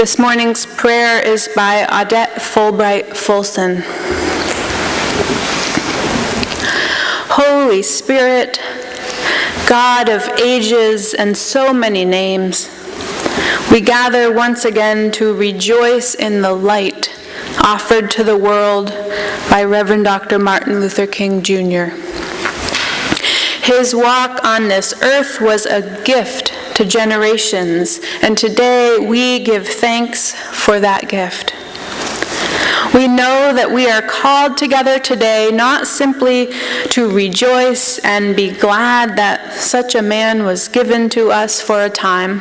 This morning's prayer is by Audette Fulbright Fulson. Holy Spirit, God of ages and so many names, we gather once again to rejoice in the light offered to the world by Reverend Dr. Martin Luther King Jr. His walk on this earth was a gift to generations, and today we give thanks for that gift. We know that we are called together today not simply to rejoice and be glad that such a man was given to us for a time,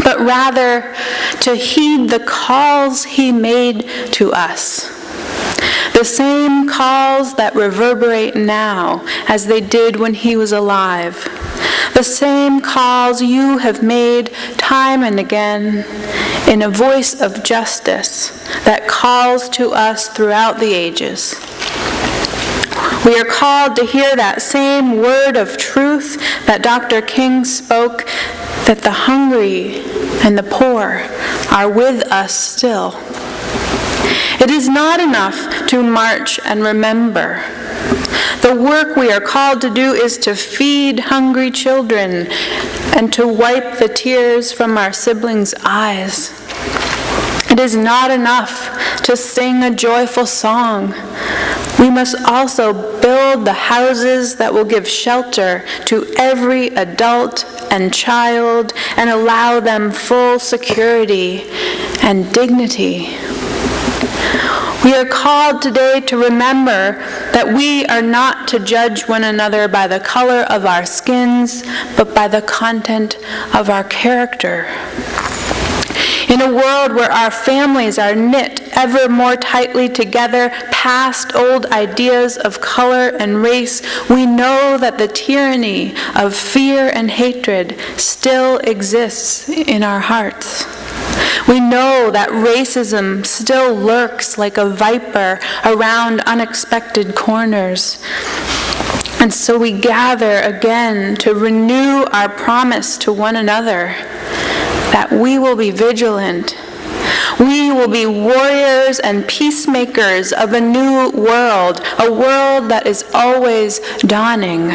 but rather to heed the calls he made to us. The same calls that reverberate now as they did when he was alive. The same calls you have made time and again in a voice of justice that calls to us throughout the ages. We are called to hear that same word of truth that Dr. King spoke, that the hungry and the poor are with us still. It is not enough to march and remember. The work we are called to do is to feed hungry children and to wipe the tears from our siblings' eyes. It is not enough to sing a joyful song. We must also build the houses that will give shelter to every adult and child and allow them full security and dignity. We are called today to remember that we are not to judge one another by the color of our skins, but by the content of our character. In a world where our families are knit ever more tightly together past old ideas of color and race, we know that the tyranny of fear and hatred still exists in our hearts. We know that racism still lurks like a viper around unexpected corners. And so we gather again to renew our promise to one another that we will be vigilant. We will be warriors and peacemakers of a new world, a world that is always dawning.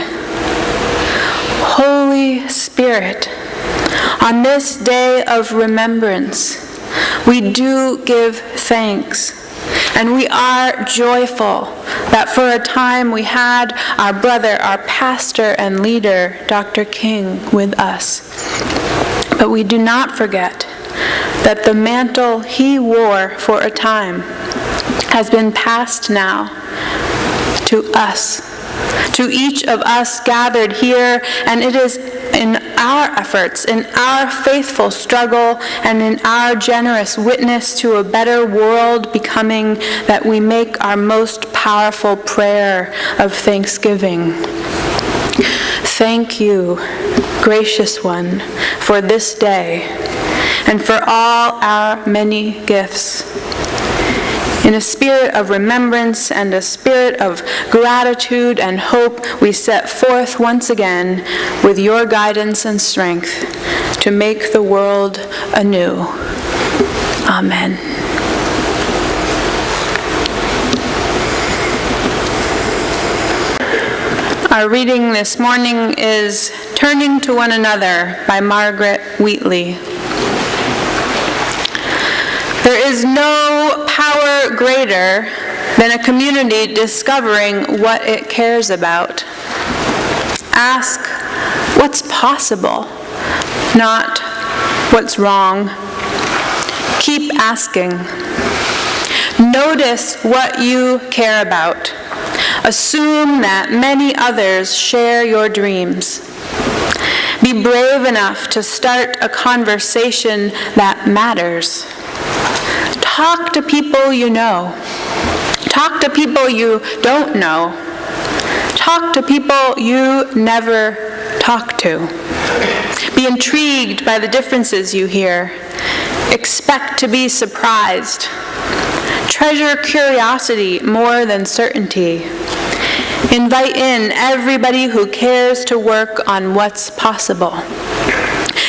Holy Spirit, on this day of remembrance, we do give thanks, and we are joyful that for a time we had our brother, our pastor and leader, Dr. King, with us. But we do not forget that the mantle he wore for a time has been passed now to us, to each of us gathered here, and it is in our efforts, in our faithful struggle, and in our generous witness to a better world becoming that we make our most powerful prayer of thanksgiving. Thank you, gracious one, for this day and for all our many gifts. In a spirit of remembrance and a spirit of gratitude and hope, we set forth once again with your guidance and strength to make the world anew. Amen. Our reading this morning is Turning to One Another by Margaret Wheatley. There is no power greater than a community discovering what it cares about. Ask what's possible, not what's wrong. Keep asking. Notice what you care about. Assume that many others share your dreams. Be brave enough to start a conversation that matters. Talk to people you know. Talk to people you don't know. Talk to people you never talk to. Be intrigued by the differences you hear. Expect to be surprised. Treasure curiosity more than certainty. Invite in everybody who cares to work on what's possible.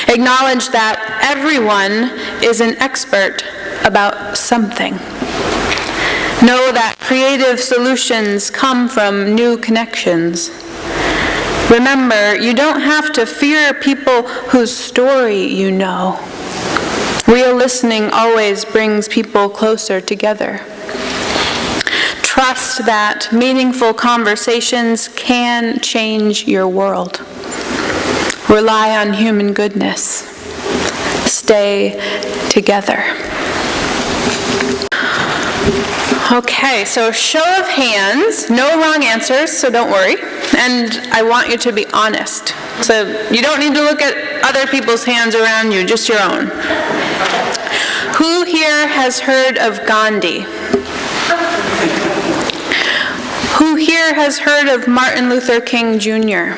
Acknowledge that everyone is an expert about something. Know that creative solutions come from new connections. Remember, you don't have to fear people whose story you know. Real listening always brings people closer together. Trust that meaningful conversations can change your world. Rely on human goodness. Stay together. Okay, so show of hands, no wrong answers, so don't worry. And I want you to be honest. So you don't need to look at other people's hands around you, just your own. Who here has heard of Gandhi? Who here has heard of Martin Luther King Jr.?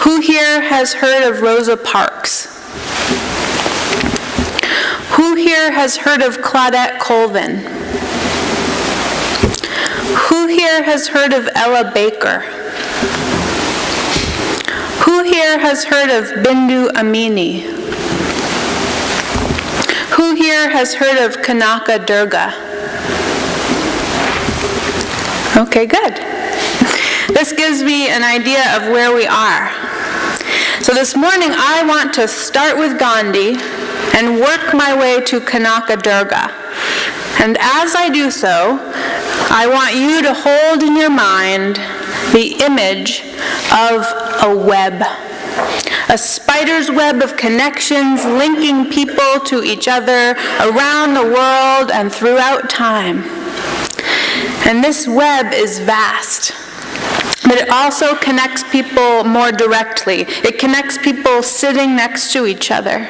Who here has heard of Rosa Parks? Who here has heard of Claudette Colvin? Who here has heard of Ella Baker? Who here has heard of Bindu Amini? Who here has heard of Kanaka Durga? Okay, good. This gives me an idea of where we are. So this morning I want to start with Gandhi and work my way to Kanaka Durga. And as I do so, I want you to hold in your mind the image of a web. A spider's web of connections linking people to each other around the world and throughout time. And this web is vast. But it also connects people more directly. It connects people sitting next to each other,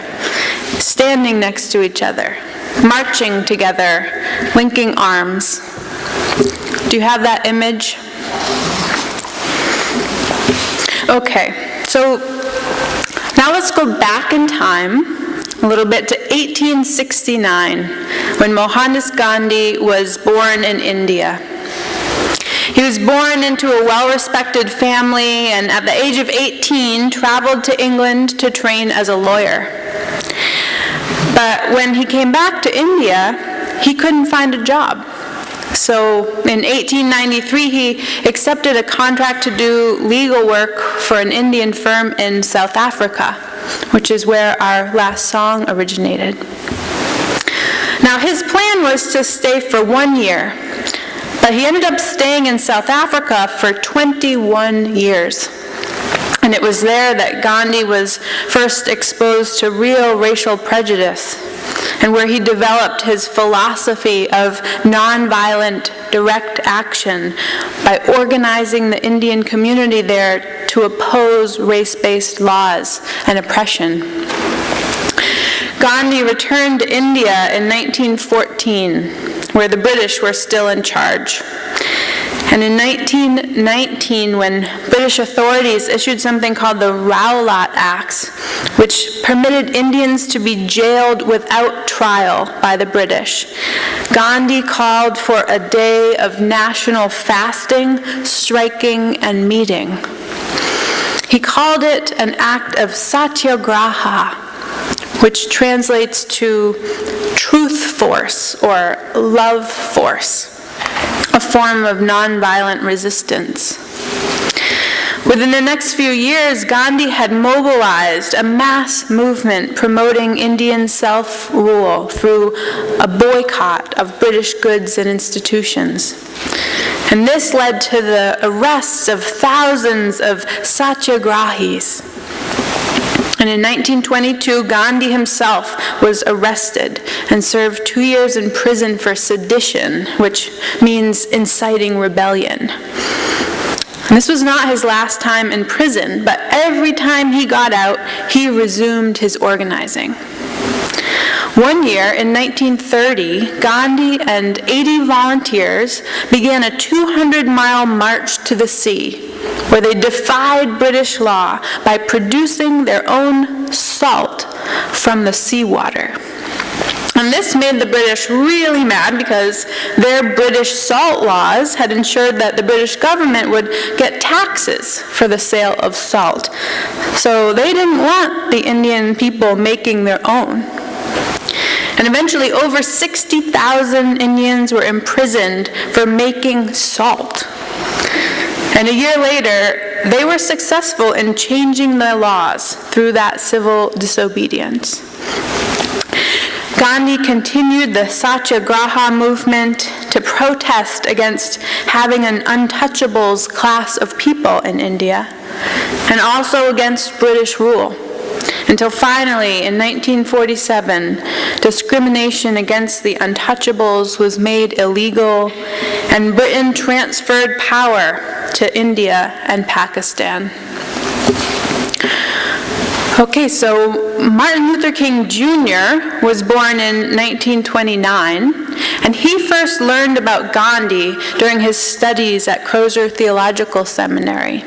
standing next to each other, marching together, linking arms. Do you have that image? Okay, so now let's go back in time a little bit to 1869, when Mohandas Gandhi was born in India. He was born into a well-respected family and at the age of 18 traveled to England to train as a lawyer. But when he came back to India, he couldn't find a job. So in 1893, he accepted a contract to do legal work for an Indian firm in South Africa, which is where our last song originated. Now his plan was to stay for 1 year, but he ended up staying in South Africa for 21 years. And it was there that Gandhi was first exposed to real racial prejudice, and where he developed his philosophy of nonviolent direct action by organizing the Indian community there to oppose race-based laws and oppression. Gandhi returned to India in 1914, where the British were still in charge. And in 1919, when British authorities issued something called the Rowlatt Acts, which permitted Indians to be jailed without trial by the British, Gandhi called for a day of national fasting, striking, and meeting. He called it an act of satyagraha, which translates to truth force or love force, a form of nonviolent resistance. Within the next few years, Gandhi had mobilized a mass movement promoting Indian self-rule through a boycott of British goods and institutions. And this led to the arrests of thousands of satyagrahis. And in 1922, Gandhi himself was arrested and served 2 years in prison for sedition, which means inciting rebellion. And this was not his last time in prison, but every time he got out, he resumed his organizing. 1 year, in 1930, Gandhi and 80 volunteers began a 200-mile march to the sea, where they defied British law by producing their own salt from the seawater. And this made the British really mad because their British salt laws had ensured that the British government would get taxes for the sale of salt. So they didn't want the Indian people making their own. And eventually over 60,000 Indians were imprisoned for making salt. And a year later, they were successful in changing their laws through that civil disobedience. Gandhi continued the Satyagraha movement to protest against having an untouchables class of people in India, and also against British rule, until finally, in 1947, discrimination against the untouchables was made illegal, and Britain transferred power to India and Pakistan. Okay, so Martin Luther King Jr. was born in 1929, and he first learned about Gandhi during his studies at Crozer Theological Seminary.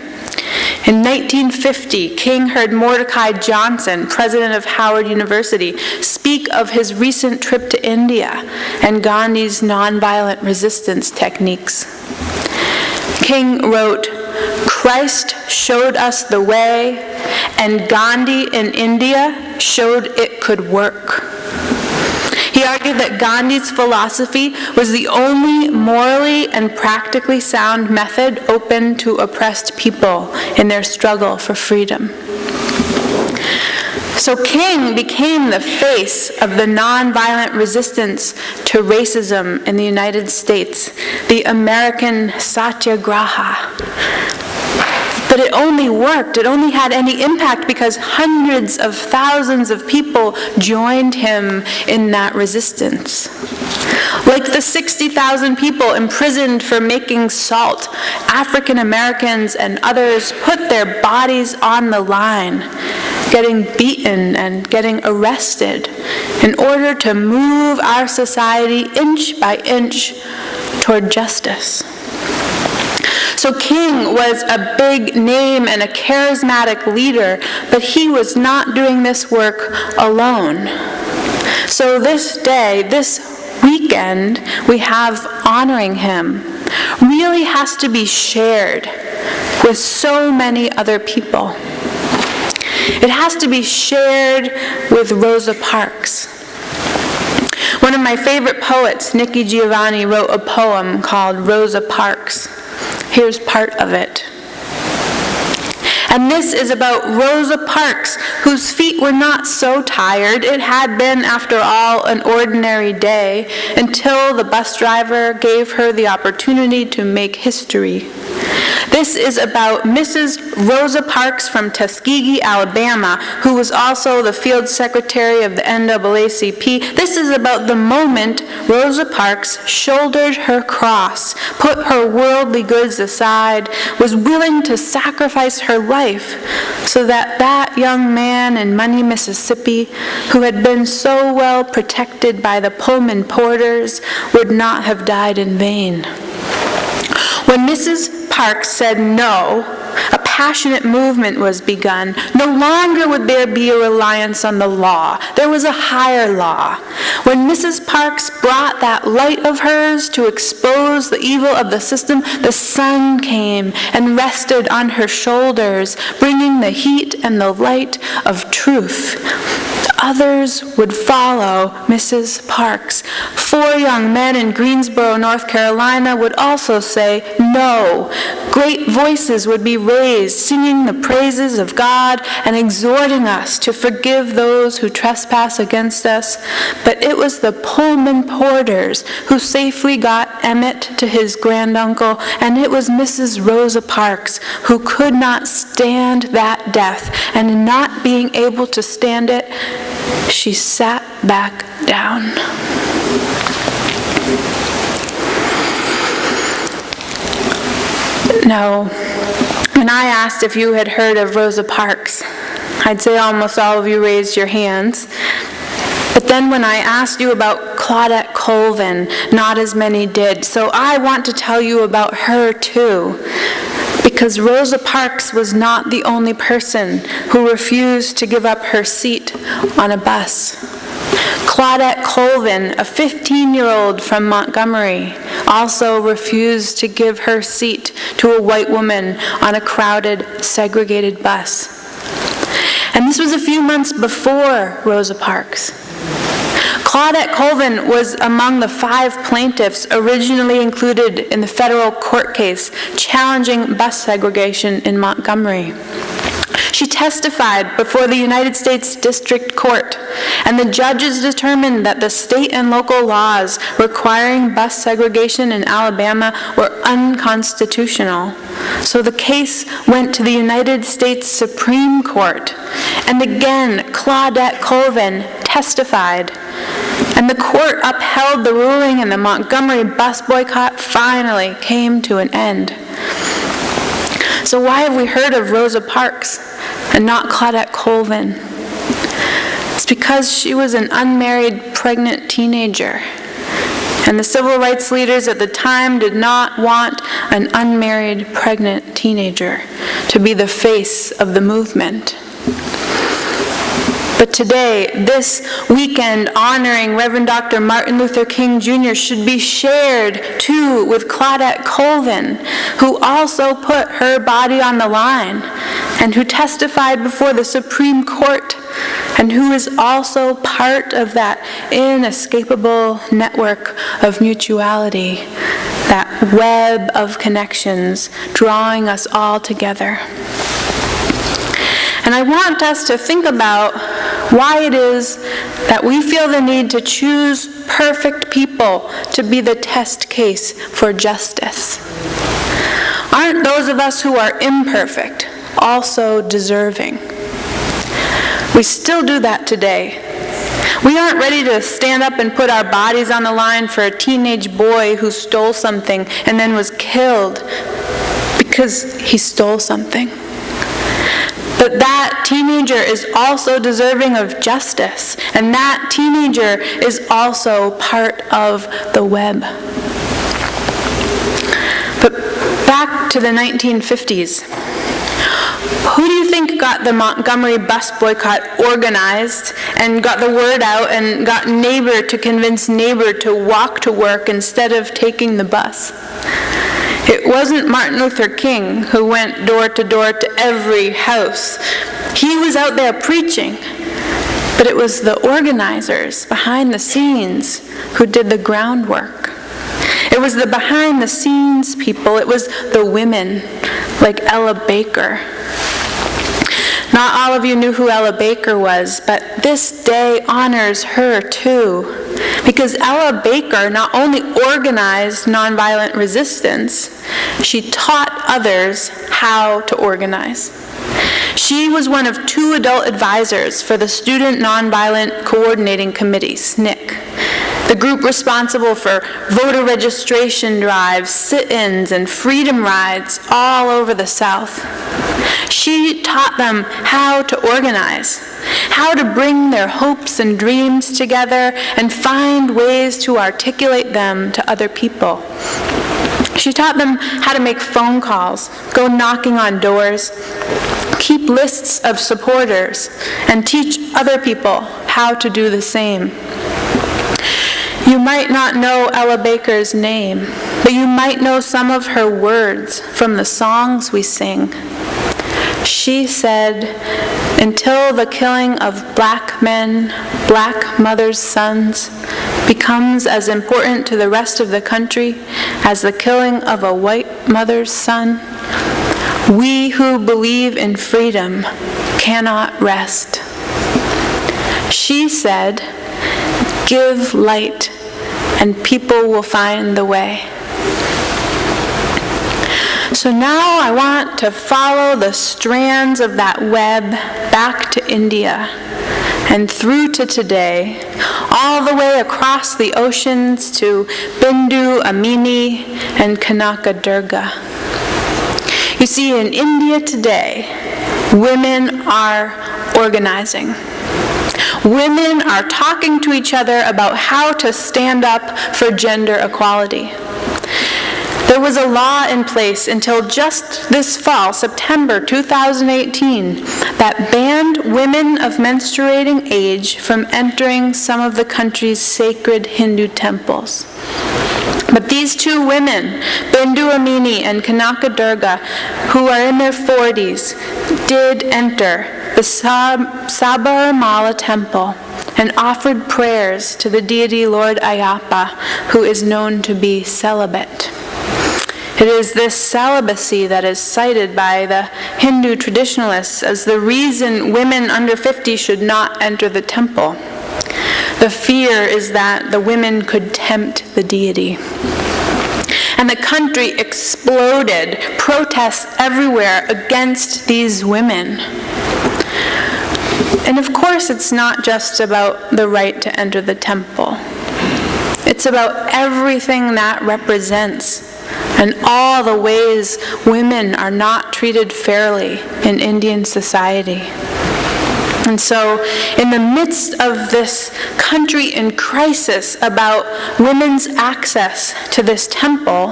In 1950, King heard Mordecai Johnson, president of Howard University, speak of his recent trip to India and Gandhi's nonviolent resistance techniques. King wrote, "Christ showed us the way, and Gandhi in India showed it could work." He argued that Gandhi's philosophy was the only morally and practically sound method open to oppressed people in their struggle for freedom. So King became the face of the nonviolent resistance to racism in the United States, the American Satyagraha. But it only worked, it only had any impact because hundreds of thousands of people joined him in that resistance. Like the 60,000 people imprisoned for making salt, African Americans and others put their bodies on the line, getting beaten and getting arrested in order to move our society inch by inch toward justice. So King was a big name and a charismatic leader, but he was not doing this work alone. So this day, this weekend, we have honoring him really has to be shared with so many other people. It has to be shared with Rosa Parks. One of my favorite poets, Nikki Giovanni, wrote a poem called Rosa Parks. Here's part of it. And this is about Rosa Parks, whose feet were not so tired. It had been, after all, an ordinary day until the bus driver gave her the opportunity to make history. This is about Mrs. Rosa Parks from Tuskegee, Alabama, who was also the field secretary of the NAACP. This is about the moment Rosa Parks shouldered her cross, put her worldly goods aside, was willing to sacrifice her life so that that young man in Money, Mississippi, who had been so well protected by the Pullman porters, would not have died in vain. When Mrs. Parks said no, a passionate movement was begun. No longer would there be a reliance on the law. There was a higher law. When Mrs. Parks brought that light of hers to expose the evil of the system, the sun came and rested on her shoulders, bringing the heat and the light of truth. Others would follow Mrs. Parks. 4 young men in Greensboro, North Carolina would also say no. Great voices would be raised, singing the praises of God and exhorting us to forgive those who trespass against us. But it was the Pullman porters who safely got Emmett to his granduncle, and it was Mrs. Rosa Parks who could not stand that death, and in not being able to stand it, she sat back down. Now, when I asked if you had heard of Rosa Parks, I'd say almost all of you raised your hands. But then when I asked you about Claudette Colvin, not as many did. So I want to tell you about her too. Because Rosa Parks was not the only person who refused to give up her seat on a bus. Claudette Colvin, a 15-year-old from Montgomery, also refused to give her seat to a white woman on a crowded, segregated bus. And this was a few months before Rosa Parks. Claudette Colvin was among the 5 plaintiffs originally included in the federal court case challenging bus segregation in Montgomery. She testified before the United States District Court, and the judges determined that the state and local laws requiring bus segregation in Alabama were unconstitutional. So the case went to the United States Supreme Court, and again, Claudette Colvin testified. And the court upheld the ruling, and the Montgomery bus boycott finally came to an end. So why have we heard of Rosa Parks and not Claudette Colvin? It's because she was an unmarried, pregnant teenager. And the civil rights leaders at the time did not want an unmarried, pregnant teenager to be the face of the movement. But today, this weekend honoring Reverend Dr. Martin Luther King Jr. should be shared too with Claudette Colvin, who also put her body on the line and who testified before the Supreme Court and who is also part of that inescapable network of mutuality, that web of connections drawing us all together. And I want us to think about why it is that we feel the need to choose perfect people to be the test case for justice. Aren't those of us who are imperfect also deserving? We still do that today. We aren't ready to stand up and put our bodies on the line for a teenage boy who stole something and then was killed because he stole something. But that teenager is also deserving of justice, and that teenager is also part of the web. But back to the 1950s. Who do you think got the Montgomery bus boycott organized and got the word out and got neighbor to convince neighbor to walk to work instead of taking the bus? It wasn't Martin Luther King who went door to door to every house. He was out there preaching, but it was the organizers behind the scenes who did the groundwork. It was the behind the scenes people. It was the women like Ella Baker. Not all of you knew who Ella Baker was, but this day honors her too. Because Ella Baker not only organized nonviolent resistance, she taught others how to organize. She was one of 2 adult advisors for the Student Nonviolent Coordinating Committee, SNCC, the group responsible for voter registration drives, sit-ins, and freedom rides all over the South. She taught them how to organize, how to bring their hopes and dreams together and find ways to articulate them to other people. She taught them how to make phone calls, go knocking on doors, keep lists of supporters, and teach other people how to do the same. You might not know Ella Baker's name, but you might know some of her words from the songs we sing. She said, "Until the killing of black men, black mothers' sons, becomes as important to the rest of the country as the killing of a white mother's son, we who believe in freedom cannot rest." She said, "Give light, and people will find the way." So now I want to follow the strands of that web back to India and through to today, all the way across the oceans to Bindu, Amini, and Kanaka Durga. You see, in India today, women are organizing. Women are talking to each other about how to stand up for gender equality. There was a law in place until just this fall, September 2018, that banned women of menstruating age from entering some of the country's sacred Hindu temples. But these two women, Bindu Amini and Kanaka Durga, who are in their 40s, did enter the Sabarimala temple and offered prayers to the deity Lord Ayyappa, who is known to be celibate. It is this celibacy that is cited by the Hindu traditionalists as the reason women under 50 should not enter the temple. The fear is that the women could tempt the deity. And the country exploded, protests everywhere against these women. And of course, it's not just about the right to enter the temple. It's about everything that represents and all the ways women are not treated fairly in Indian society. And so, in the midst of this country in crisis about women's access to this temple,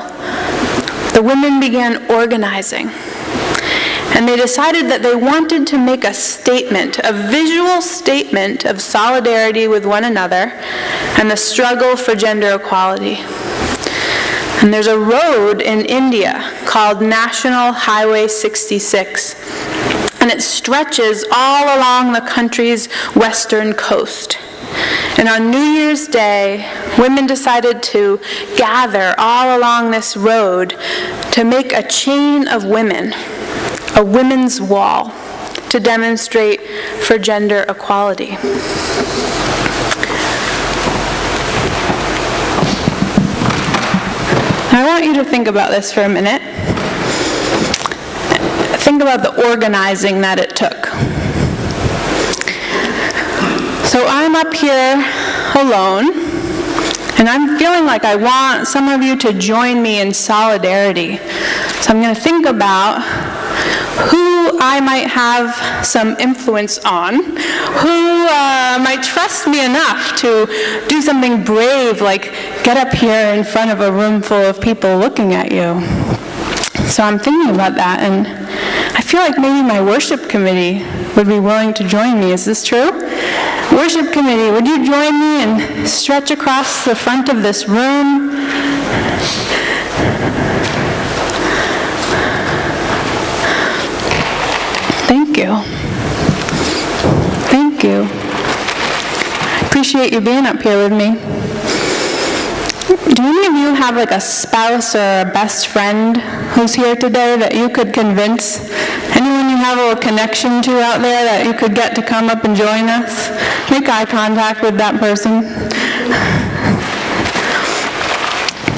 the women began organizing. And they decided that they wanted to make a statement, a visual statement of solidarity with one another and the struggle for gender equality. And there's a road in India called National Highway 66. And it stretches all along the country's western coast. And on New Year's Day, women decided to gather all along this road to make a chain of women, a women's wall, to demonstrate for gender equality. I want you to think about this for a minute. Think about the organizing that it took. So I'm up here alone, and I'm feeling like I want some of you to join me in solidarity. So I'm going to think about who I might have some influence on, who might trust me enough to do something brave, like get up here in front of a room full of people looking at you. So I'm thinking about that, and I feel like maybe my worship committee would be willing to join me. Is this true? Worship committee, would you join me and stretch across the front of this room? Thank you. Thank you. I appreciate you being up here with me. Do any of you have like a spouse or a best friend who's here today that you could convince? Anyone you have a little connection to out there that you could get to come up and join us? Make eye contact with that person.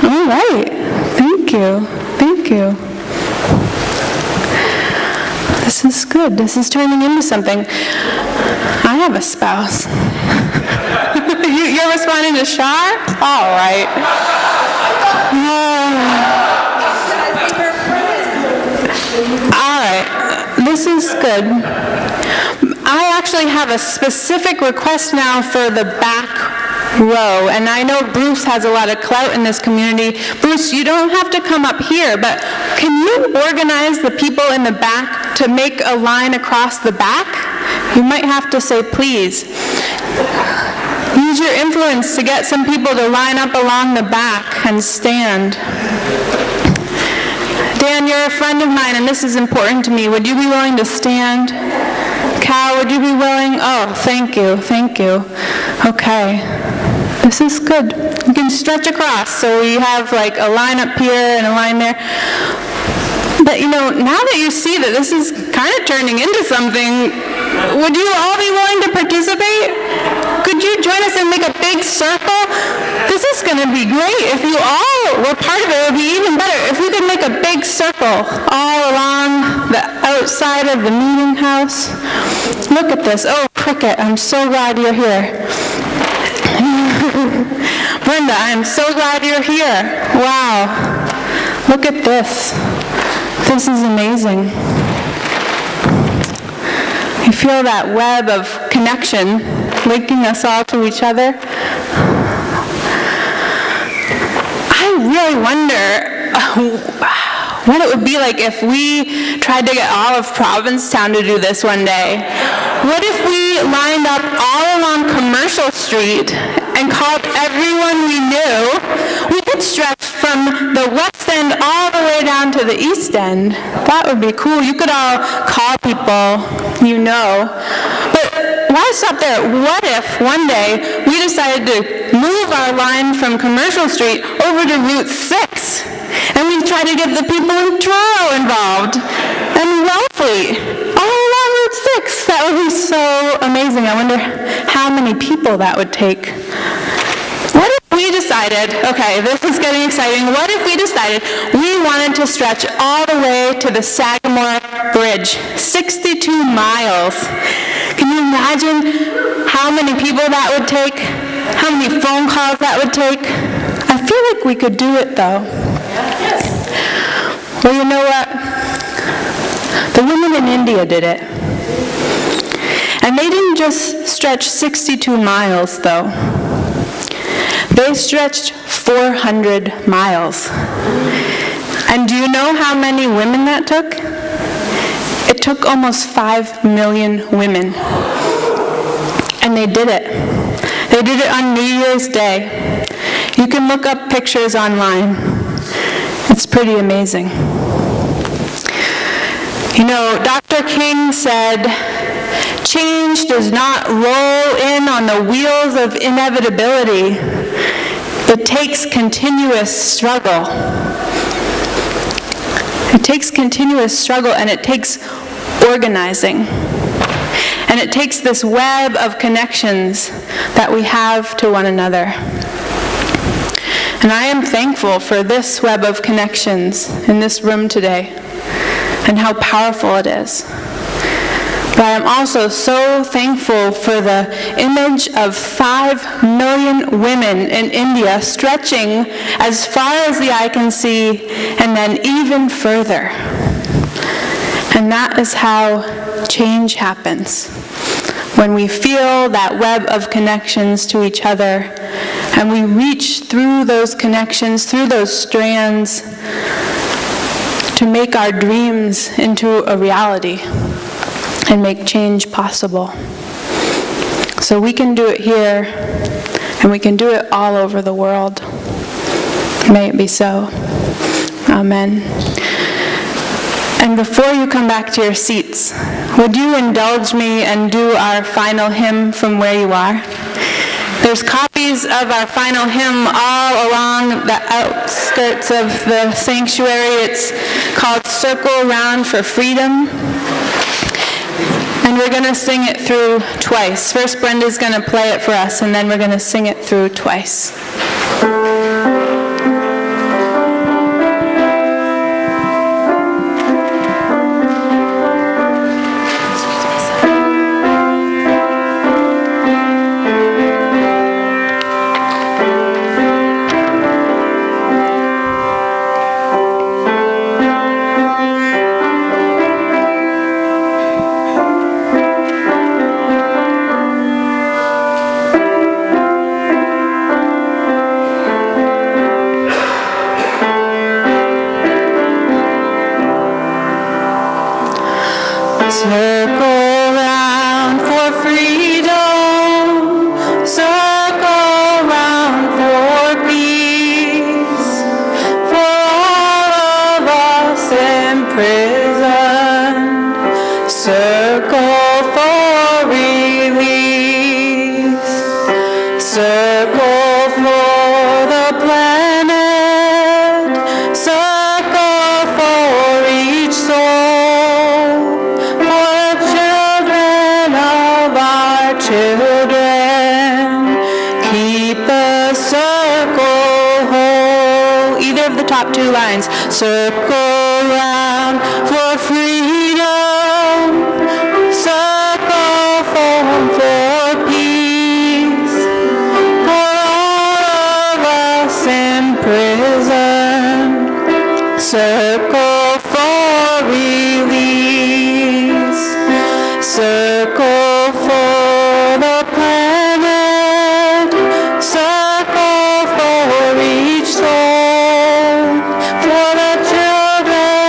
All right. Thank you. Thank you. This is good. This is turning into something. I have a spouse. You're responding to Shar? All right. All right. This is good. I actually have a specific request now for the back row, and I know Bruce has a lot of clout in this community. Bruce, you don't have to come up here, but can you organize the people in the back to make a line across the back? You might have to say please. Use your influence to get some people to line up along the back and stand. Dan, you're a friend of mine, and this is important to me. Would you be willing to stand? Cal, would you be willing? Oh, thank you, thank you. Okay. This is good. You can stretch across, so we have like a line up here and a line there. But you know, now that you see that this is kind of turning into something, would you all be willing to participate? Could you join us and make a big circle? This is going to be great. If you all were part of it, it would be even better. If we could make a big circle all along the outside of the meeting house. Look at this. Oh, Cricket, I'm so glad you're here. Brenda, I'm so glad you're here. Wow. Look at this. This is amazing. You feel that web of connection linking us all to each other? I really wonder what it would be like if we tried to get all of Provincetown to do this one day. What if we lined up all along Commercial Street and called everyone we knew? We could stretch from the west end all the way down to the east end. That would be cool. You could all call people you know. But why stop there? What if one day we decided to move our line from Commercial Street over to Route 6? And we try to get the people in Truro involved, and Wellfleet, all along Route 6. That would be so amazing. I wonder how many people that would take. What if we decided, okay, this is getting exciting, what if we decided we wanted to stretch all the way to the Sagamore Bridge, 62 miles? Can you imagine how many people that would take? How many phone calls that would take? I feel like we could do it, though. Well, you know what? The women in India did it. And they didn't just stretch 62 miles, though. They stretched 400 miles. And do you know how many women that took? It took almost 5 million women. And they did it. They did it on New Year's Day. You can look up pictures online. It's pretty amazing. You know, Dr. King said, change does not roll in on the wheels of inevitability. It takes continuous struggle. It takes continuous struggle, and it takes organizing. And it takes this web of connections that we have to one another. And I am thankful for this web of connections in this room today and how powerful it is. But I am also so thankful for the image of 5 million women in India stretching as far as the eye can see and then even further. And that is how change happens. When we feel that web of connections to each other and we reach through those connections, through those strands, to make our dreams into a reality and make change possible. So we can do it here, and we can do it all over the world. May it be so. Amen. And before you come back to your seats, would you indulge me and do our final hymn from where you are? There's copies of our final hymn all along the outskirts of the sanctuary. It's called Circle Round for Freedom. And we're going to sing it through twice. First, Brenda's going to play it for us, and then we're going to sing it through twice. Circle round for freedom, circle for peace, for all of us in prison, circle for release, circle for the planet, circle for each soul. For the children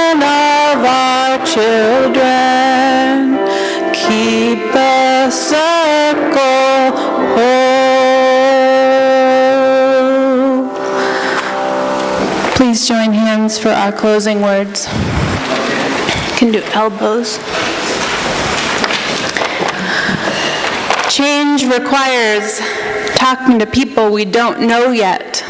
Please join hands for our closing words. You can do elbows. Change requires talking to people we don't know yet.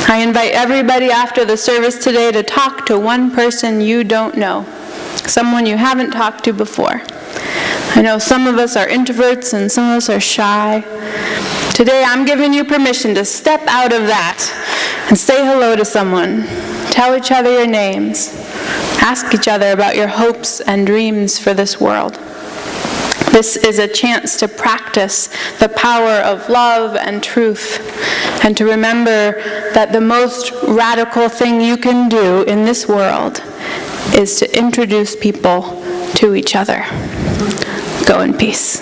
I invite everybody after the service today to talk to one person you don't know, someone you haven't talked to before. I know some of us are introverts and some of us are shy. Today I'm giving you permission to step out of that and say hello to someone. Tell each other your names. Ask each other about your hopes and dreams for this world. This is a chance to practice the power of love and truth, and to remember that the most radical thing you can do in this world is to introduce people to each other. Go in peace.